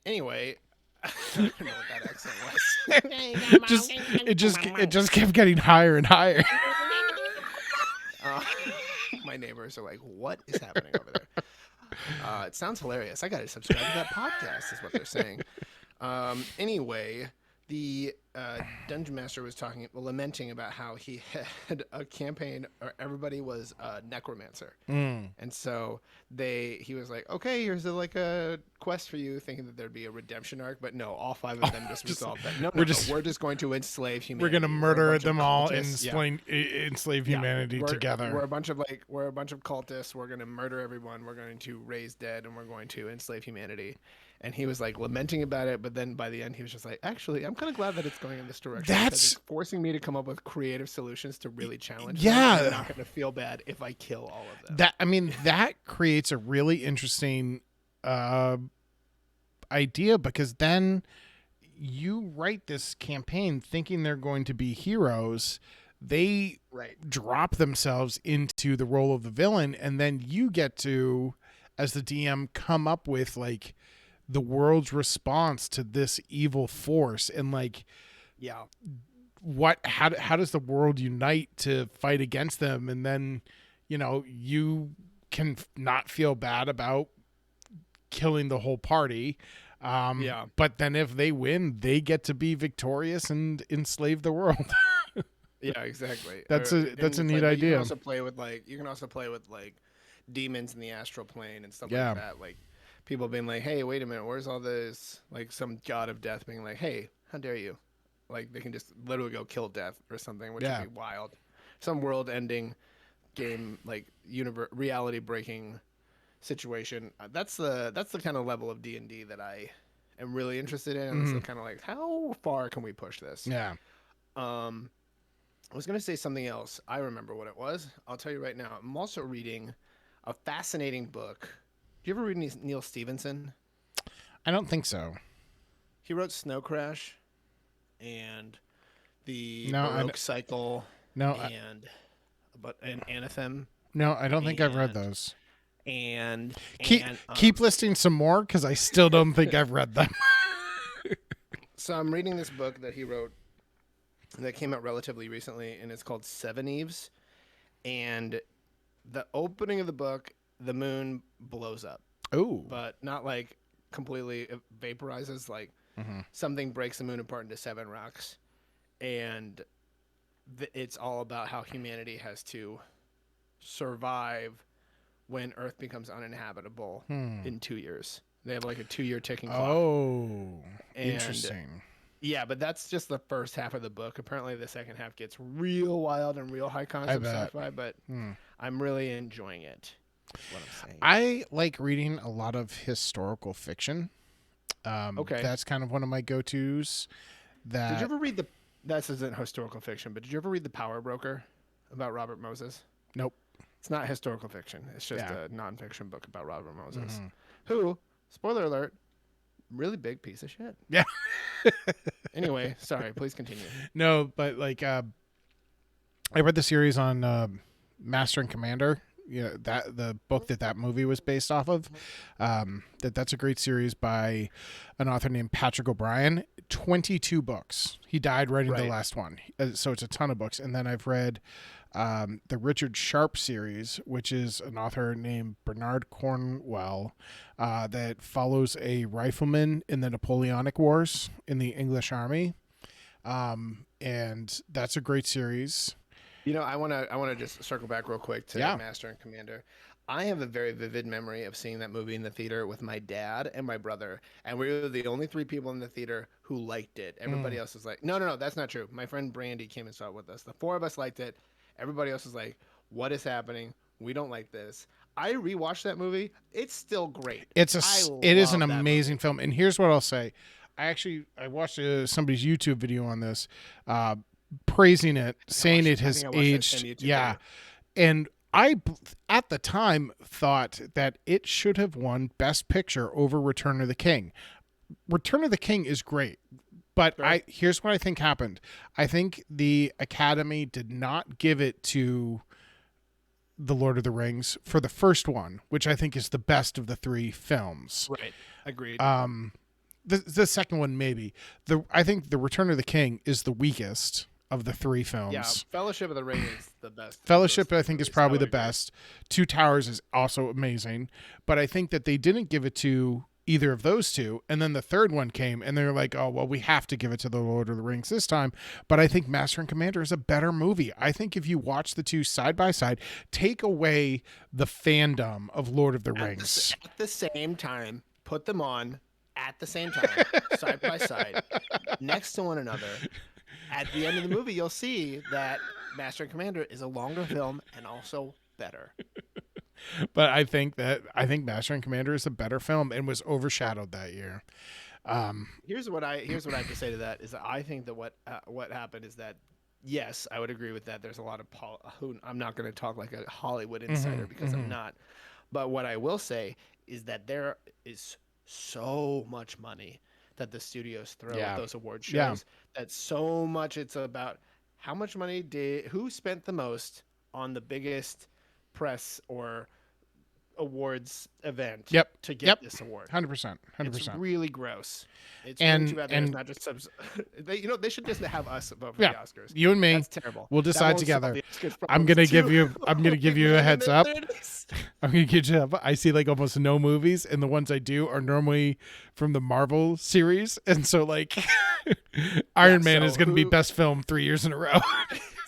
Speaker 2: Anyway, I don't know what that accent was.
Speaker 1: it just kept getting higher and higher.
Speaker 2: My neighbors are like, "What is happening over there?" It sounds hilarious. I got to subscribe to that podcast, is what they're saying. Anyway, the Dungeon Master was lamenting about how he had a campaign where everybody was a necromancer, and so he was like, "Okay, here's a quest for you," thinking that there'd be a redemption arc, but no, all 5 of them just resolved that. No, we're just going to enslave humanity.
Speaker 1: We're going to murder them all and enslave humanity together.
Speaker 2: We're a bunch of cultists. We're going to murder everyone. We're going to raise dead, and we're going to enslave humanity. And he was lamenting about it, but then by the end he was just like, actually, I'm kind of glad that it's going in this direction. It's forcing me to come up with creative solutions to really challenge them. I'm not going to feel bad if I kill all of them.
Speaker 1: That creates a really interesting idea, because then you write this campaign thinking they're going to be heroes. They drop themselves into the role of the villain, and then you get to, as the DM, come up with the world's response to this evil force, and how does the world unite to fight against them? And then you can not feel bad about killing the whole party, but then if they win, they get to be victorious and enslave the world.
Speaker 2: Yeah, exactly.
Speaker 1: That's a neat idea.
Speaker 2: You can also play with demons in the astral plane and stuff like that. People being like, hey, wait a minute, where's all this? Some god of death being like, hey, how dare you? They can just literally go kill death or something, which would be wild. Some world-ending game, reality-breaking situation. That's the kind of level of D&D that I am really interested in. And it's kind of how far can we push this?
Speaker 1: Yeah.
Speaker 2: I was going to say something else. I remember what it was. I'll tell you right now. I'm also reading a fascinating book. Do you ever read Neil Stevenson?
Speaker 1: I don't think so.
Speaker 2: He wrote Snow Crash and the
Speaker 1: No,
Speaker 2: Baroque Cycle
Speaker 1: No,
Speaker 2: and Anthem.
Speaker 1: no, I don't think I've read those.
Speaker 2: And
Speaker 1: keep listing some more because I still don't think I've read them.
Speaker 2: So I'm reading this book that he wrote that came out relatively recently, and it's called Seven Eves. And the opening of the book, the moon blows up.
Speaker 1: Oh,
Speaker 2: But not like completely it vaporizes, like something breaks the moon apart into 7 rocks. And it's all about how humanity has to survive when Earth becomes uninhabitable in 2 years. They have like a 2-year ticking clock.
Speaker 1: Oh,
Speaker 2: And
Speaker 1: interesting.
Speaker 2: yeah, but that's just the first half of the book. Apparently, the second half gets real wild and real high concept sci-fi, but I'm really enjoying it. Is what I'm saying.
Speaker 1: I like reading a lot of historical fiction.
Speaker 2: Okay.
Speaker 1: That's kind of one of my go-tos.
Speaker 2: Did you ever read this isn't historical fiction, but did you ever read The Power Broker about Robert Moses?
Speaker 1: Nope.
Speaker 2: It's not historical fiction. It's just a nonfiction book about Robert Moses, who, spoiler alert, really big piece of shit.
Speaker 1: Yeah.
Speaker 2: Anyway, sorry. Please continue.
Speaker 1: No, but like I read the series on Master and Commander. That the book that movie was based off of. That's a great series by an author named Patrick O'Brien. 22 books. He died writing the last one, so it's a ton of books. And then I've read the Richard Sharp series, which is an author named Bernard Cornwell that follows a rifleman in the Napoleonic Wars in the English Army. And that's a great series.
Speaker 2: I want to just circle back real quick to Master and Commander. I have a very vivid memory of seeing that movie in the theater with my dad and my brother, and we were the only 3 people in the theater who liked it. Everybody else was like, no, that's not true. My friend Brandy came and saw it with us. The 4 of us liked it. Everybody else was like, what is happening? We don't like this. I rewatched that movie. It's still great. It is an amazing film. And here's what I'll say. I watched somebody's YouTube video on this,
Speaker 1: praising it, saying it has aged. Yeah.
Speaker 2: Video.
Speaker 1: And I, at the time, thought that it should have won Best Picture over Return of the King. Return of the King is great, but here's what I think happened. I think the Academy did not give it to The Lord of the Rings for the first one, which I think is the best of the 3 films.
Speaker 2: Right. Agreed.
Speaker 1: The second one, maybe. I think The Return of the King is the weakest of the 3 films.
Speaker 2: Yeah, Fellowship of the Ring is the best.
Speaker 1: Fellowship, I think, is probably the best. Two Towers is also amazing. But I think that they didn't give it to either of those 2. And then the third one came, and they were like, oh, well, we have to give it to The Lord of the Rings this time. But I think Master and Commander is a better movie. I think if you watch the 2 side by side, take away the fandom of Lord of the Rings.
Speaker 2: At the same time, put them on at the same time, side by side, next to one another. At the end of the movie, you'll see that Master and Commander is a longer film and also better.
Speaker 1: But I think Master and Commander is a better film and was overshadowed that year.
Speaker 2: Here's what I have to say to that is that I think that what happened is that, yes, I would agree with that. There's a lot of I'm not going to talk like a Hollywood insider because I'm not. But what I will say is that there is so much money that the studios throw at those award shows. That so much it's about how much money who spent the most on the biggest press or awards event to get this award.
Speaker 1: 100%.
Speaker 2: It's really gross. It's
Speaker 1: and
Speaker 2: really too bad there's not just they should just have us vote for the Oscars.
Speaker 1: You and me.
Speaker 2: That's terrible.
Speaker 1: We'll decide together. I'm gonna give you a heads up. I'm gonna give you I see like almost no movies, and the ones I do are normally from the Marvel series, and so like Iron Man is gonna be best film 3 years in a row.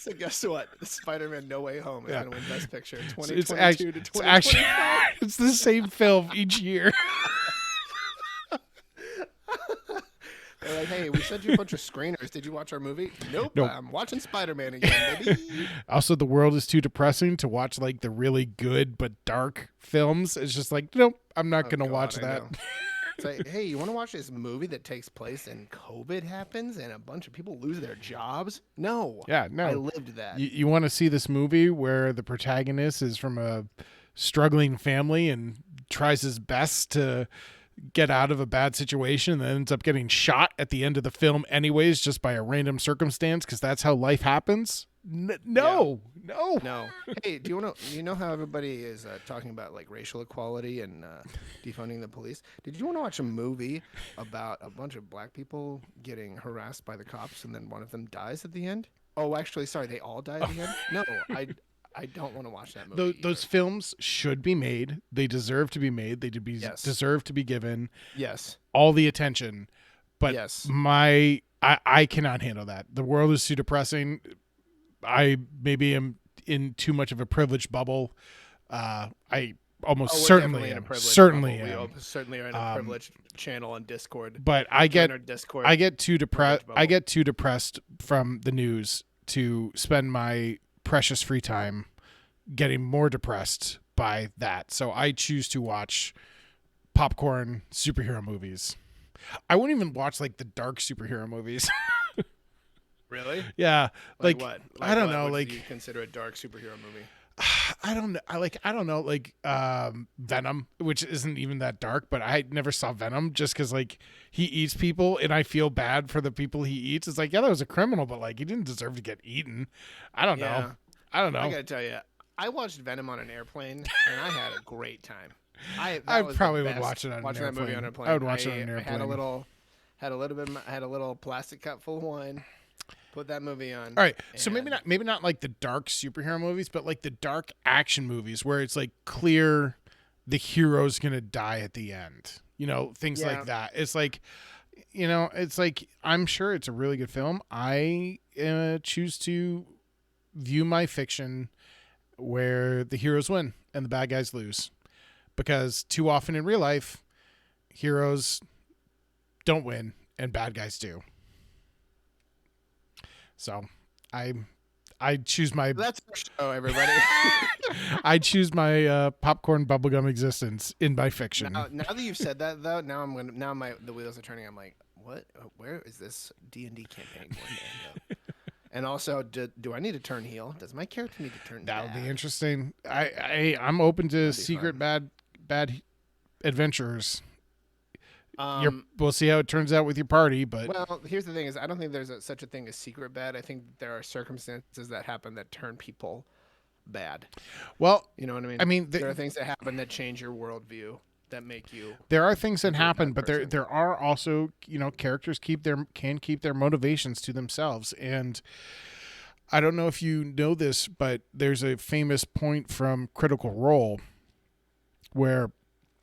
Speaker 2: So guess what? Spider-Man No Way Home is going to win Best Picture 2022 to
Speaker 1: 2025. It's the same film each year.
Speaker 2: They're like, hey, we sent you a bunch of screeners. Did you watch our movie? Nope. I'm watching Spider-Man again, baby.
Speaker 1: Also, the world is too depressing to watch like the really good but dark films. It's just like, nope, I'm not going to watch that.
Speaker 2: It's like, hey, you want to watch this movie that takes place and COVID happens and a bunch of people lose their jobs? No.
Speaker 1: Yeah, no.
Speaker 2: I lived that.
Speaker 1: You want to see this movie where the protagonist is from a struggling family and tries his best to get out of a bad situation and then ends up getting shot at the end of the film anyways, just by a random circumstance, because that's how life happens. No.
Speaker 2: Hey, do you know how everybody is talking about like racial equality and defunding the police? Did you want to watch a movie about a bunch of black people getting harassed by the cops and then one of them dies at the end? Oh, actually, sorry, they all die at the end? No, I don't want to watch that movie.
Speaker 1: Those films should be made. They deserve to be made. They deserve to be given all the attention. But I cannot handle that. The world is too depressing. I maybe am in too much of a privileged bubble. I almost certainly am. Certainly am.
Speaker 2: We certainly are in a privileged channel on Discord.
Speaker 1: But I get too depressed. I get too depressed from the news to spend my precious free time getting more depressed by that. So I choose to watch popcorn superhero movies. I won't even watch like the dark superhero movies.
Speaker 2: Really?
Speaker 1: Yeah. Like
Speaker 2: what?
Speaker 1: I don't know.
Speaker 2: What
Speaker 1: like
Speaker 2: do you consider a dark superhero movie?
Speaker 1: I don't know. I don't know. Like Venom, which isn't even that dark, but I never saw Venom just because like he eats people and I feel bad for the people he eats. It's like, yeah, that was a criminal, but like he didn't deserve to get eaten. I don't know. I gotta
Speaker 2: tell you, I watched Venom on an airplane and I had a great time.
Speaker 1: I probably would watch it on an airplane.
Speaker 2: That movie on an airplane.
Speaker 1: I would watch it on an airplane.
Speaker 2: I had a little plastic cup full of wine. Put that movie on.
Speaker 1: All right. So maybe not like the dark superhero movies, but like the dark action movies where it's like clear the hero's going to die at the end. You know, things like that. It's like, you know, it's like, I'm sure it's a really good film. I choose to view my fiction where the heroes win and the bad guys lose, because too often in real life, heroes don't win and bad guys do. So I choose my...
Speaker 2: That's our show, everybody.
Speaker 1: I choose my popcorn bubblegum existence in my fiction.
Speaker 2: Now that you've said that, though, the wheels are turning. I'm like, what? Where is this D&D campaign going to end up? And also, do I need to turn heel? Does my character need to turn
Speaker 1: That would
Speaker 2: bad?
Speaker 1: be interesting. I'm open to secret bad adventures. We'll see how it turns out with your party, but
Speaker 2: well, here's the thing: is I don't think there's such a thing as secret bad. I think there are circumstances that happen that turn people bad.
Speaker 1: Well,
Speaker 2: you know what I mean.
Speaker 1: I mean,
Speaker 2: there are things that happen that change your worldview, that make you.
Speaker 1: There are things that happen, but there are also, you know, characters can keep their motivations to themselves. And I don't know if you know this, but there's a famous point from Critical Role where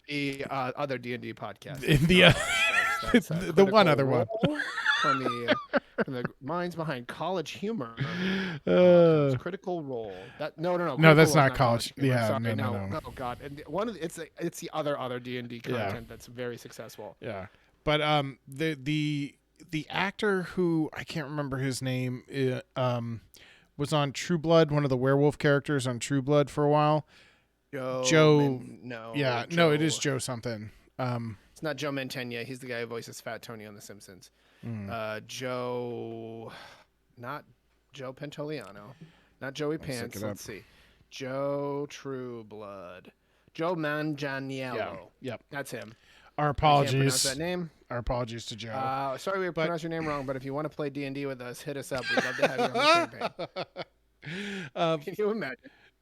Speaker 2: the other D&D podcast.
Speaker 1: In the one other one.
Speaker 2: From the minds behind College Humor. Critical Role.
Speaker 1: No, that's not College. Yeah,
Speaker 2: sorry,
Speaker 1: no.
Speaker 2: Oh God, and it's the other D&D content that's very successful.
Speaker 1: Yeah, but the actor who I can't remember his name was on True Blood, one of the werewolf characters on True Blood for a while. Joe. It is Joe something.
Speaker 2: It's not Joe Mantegna. He's the guy who voices Fat Tony on The Simpsons. Joe, not Joe Pantoliano, not Joey Pants. Let's see, Joe True Blood, Joe Manganiello.
Speaker 1: Yep,
Speaker 2: that's him.
Speaker 1: Our apologies.
Speaker 2: I can't pronounce that name.
Speaker 1: Our apologies to Joe.
Speaker 2: Sorry we pronounced your name wrong, but if you want to play D&D with us, hit us up. We'd love to have you on the campaign. Can you imagine?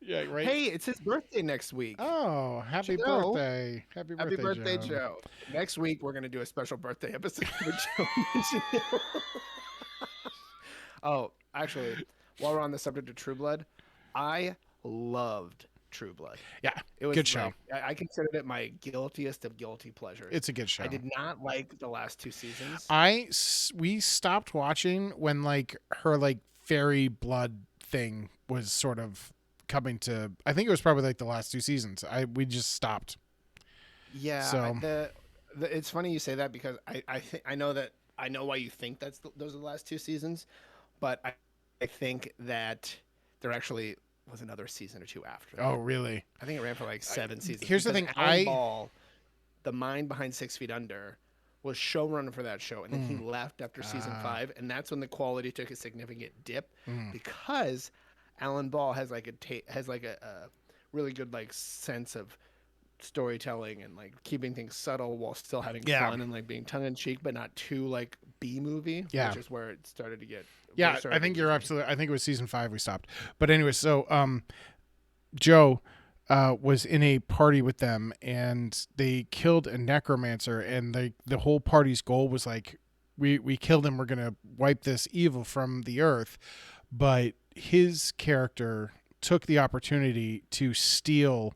Speaker 1: Yeah, right.
Speaker 2: Hey, it's his birthday next week.
Speaker 1: Oh, happy birthday. Happy birthday,
Speaker 2: Joe. Next week, we're going to do a special birthday episode with Joe. Oh, actually, while we're on the subject of True Blood, I loved True Blood.
Speaker 1: Yeah,
Speaker 2: it was
Speaker 1: good show.
Speaker 2: I considered it my guiltiest of guilty pleasures.
Speaker 1: It's a good show.
Speaker 2: I did not like the last 2 seasons.
Speaker 1: We stopped watching when like her like fairy blood thing was sort of coming to. I think it was probably like the last 2 seasons. We just stopped.
Speaker 2: Yeah. So it's funny you say that, because I know why you think those are the last 2 seasons, but I think that there actually was another season or 2 after that.
Speaker 1: Oh, really?
Speaker 2: I think it ran for like 7 seasons.
Speaker 1: Here's the thing.
Speaker 2: Alan Ball, the mind behind 6 Feet Under, was showrunner for that show, and then he left after season 5, and that's when the quality took a significant dip, because Alan Ball has like a really good like sense of storytelling and like keeping things subtle while still having
Speaker 1: Yeah.
Speaker 2: fun and like being tongue in cheek, but not too like B movie.
Speaker 1: Yeah.
Speaker 2: Which is where it started to get.
Speaker 1: Yeah, I think you're absolutely. I think it was season 5 we stopped. But anyway, so Joe was in a party with them, and they killed a necromancer, and the whole party's goal was like, we killed him, we're gonna wipe this evil from the earth. But his character took the opportunity to steal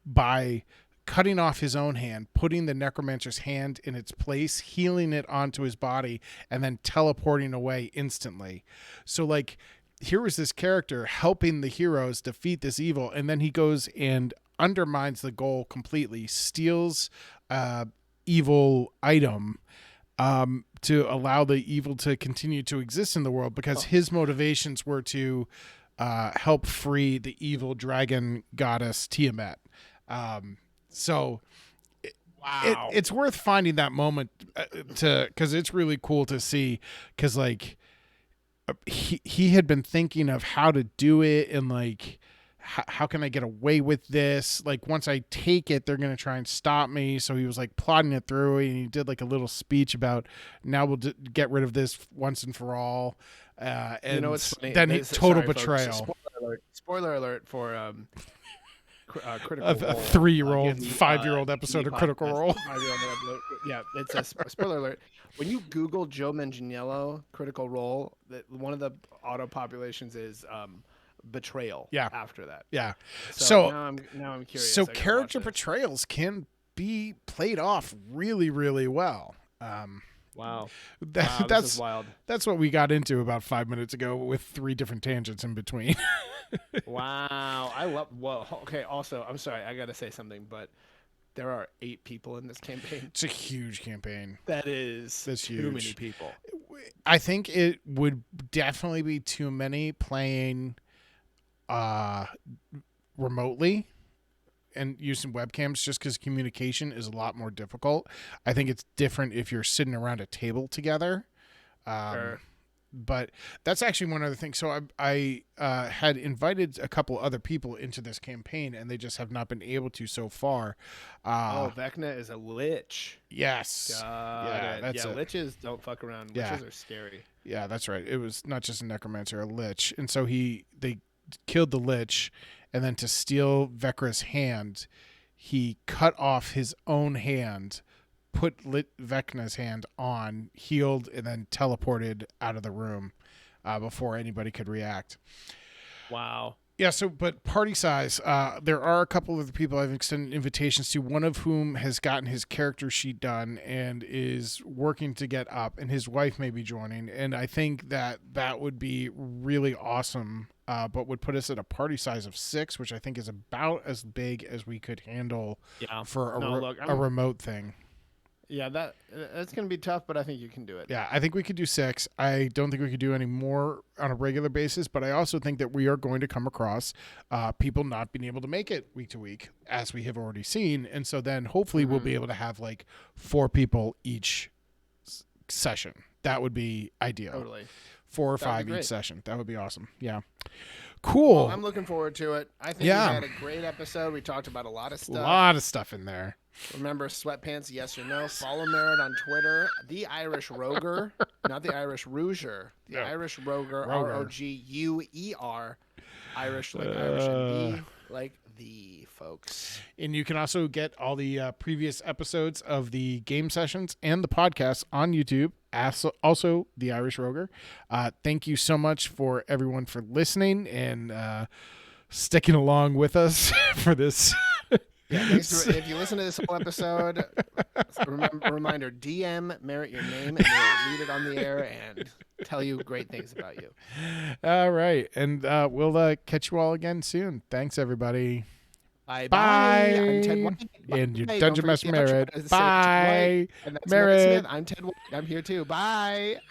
Speaker 1: by cutting off his own hand, putting the necromancer's hand in its place, healing it onto his body, and then teleporting away instantly. So like, here was this character helping the heroes defeat this evil, and then he goes and undermines the goal completely, steals evil item to allow the evil to continue to exist in the world, because his motivations were to help free the evil dragon goddess Tiamat. So
Speaker 2: wow,
Speaker 1: it's worth finding that moment because it's really cool to see, because like he had been thinking of how to do it, and like how can I get away with this? Like, once I take it, they're going to try and stop me. So he was like plotting it through, and he did like a little speech about, now we'll get rid of this once and for all. And
Speaker 2: you know what's funny?
Speaker 1: then total betrayal.
Speaker 2: Folks, spoiler alert for Critical
Speaker 1: A
Speaker 2: Role.
Speaker 1: 3-year-old,
Speaker 2: Again,
Speaker 1: 5-year-old episode of Critical Role.
Speaker 2: 5-year-old episode. Yeah, it's a spoiler alert. When you Google Joe Manganiello Critical Role, one of the auto populations is betrayal.
Speaker 1: Yeah.
Speaker 2: After that.
Speaker 1: Yeah.
Speaker 2: So now I'm curious.
Speaker 1: So
Speaker 2: I gotta
Speaker 1: character
Speaker 2: watch this.
Speaker 1: portrayals can be played off really, really well.
Speaker 2: Wow.
Speaker 1: This
Speaker 2: This is
Speaker 1: is
Speaker 2: wild.
Speaker 1: that's what we got into about 5 minutes ago, with 3 different tangents in between.
Speaker 2: Wow. I love. Well, okay. Also, I'm sorry. I gotta say something, but there are 8 people in this campaign.
Speaker 1: It's a huge campaign.
Speaker 2: That's too
Speaker 1: huge.
Speaker 2: many people.
Speaker 1: I think it would definitely be too many playing remotely and using webcams, just because communication is a lot more difficult. I think it's different if you're sitting around a table together.
Speaker 2: Sure.
Speaker 1: But that's actually one other thing. So I had invited a couple other people into this campaign, and they just have not been able to so far.
Speaker 2: Vecna is a lich.
Speaker 1: Yes.
Speaker 2: Liches don't fuck around. Liches are scary.
Speaker 1: Yeah, that's right. It was not just a necromancer, a lich. And so they killed the lich, and then to steal Vecna's hand, he cut off his own hand, put Vecna's hand on, healed, and then teleported out of the room before anybody could react.
Speaker 2: Wow.
Speaker 1: Yeah, but party size, there are a couple of the people I've extended invitations to, one of whom has gotten his character sheet done and is working to get up, and his wife may be joining. And I think that would be really awesome, but would put us at a party size of 6, which I think is about as big as we could handle for a remote thing.
Speaker 2: Yeah, that's going to be tough, but I think you can do it.
Speaker 1: Yeah, I think we could do 6. I don't think we could do any more on a regular basis, but I also think that we are going to come across people not being able to make it week to week, as we have already seen. And so then hopefully we'll be able to have like 4 people each session. That would be ideal.
Speaker 2: Totally.
Speaker 1: 4 or 5 each session. That would be awesome. Yeah. Cool.
Speaker 2: Well, I'm looking forward to it. I think we had a great episode. We talked about a lot of stuff.
Speaker 1: A lot of stuff in there.
Speaker 2: Remember, sweatpants, yes or no. Follow Merritt on Twitter. The Irish Roger, not the Irish Rouger. The Irish Roger, Roguer. Irish like Irish and the like the folks.
Speaker 1: And you can also get all the previous episodes of the game sessions and the podcast on YouTube. Also, the Irish Roger. Thank you so much for everyone for listening and sticking along with us for this.
Speaker 2: Yeah, if you listen to this whole episode, reminder, DM Merritt your name, and we'll read it on the air and tell you great things about you.
Speaker 1: All right. And we'll catch you all again soon. Thanks, everybody.
Speaker 2: Bye.
Speaker 1: I'm
Speaker 2: Ted White.
Speaker 1: And your Dungeon Master Merritt. Bye.
Speaker 2: And that's
Speaker 1: Merritt.
Speaker 2: Smith. I'm Ted White. I'm here too. Bye.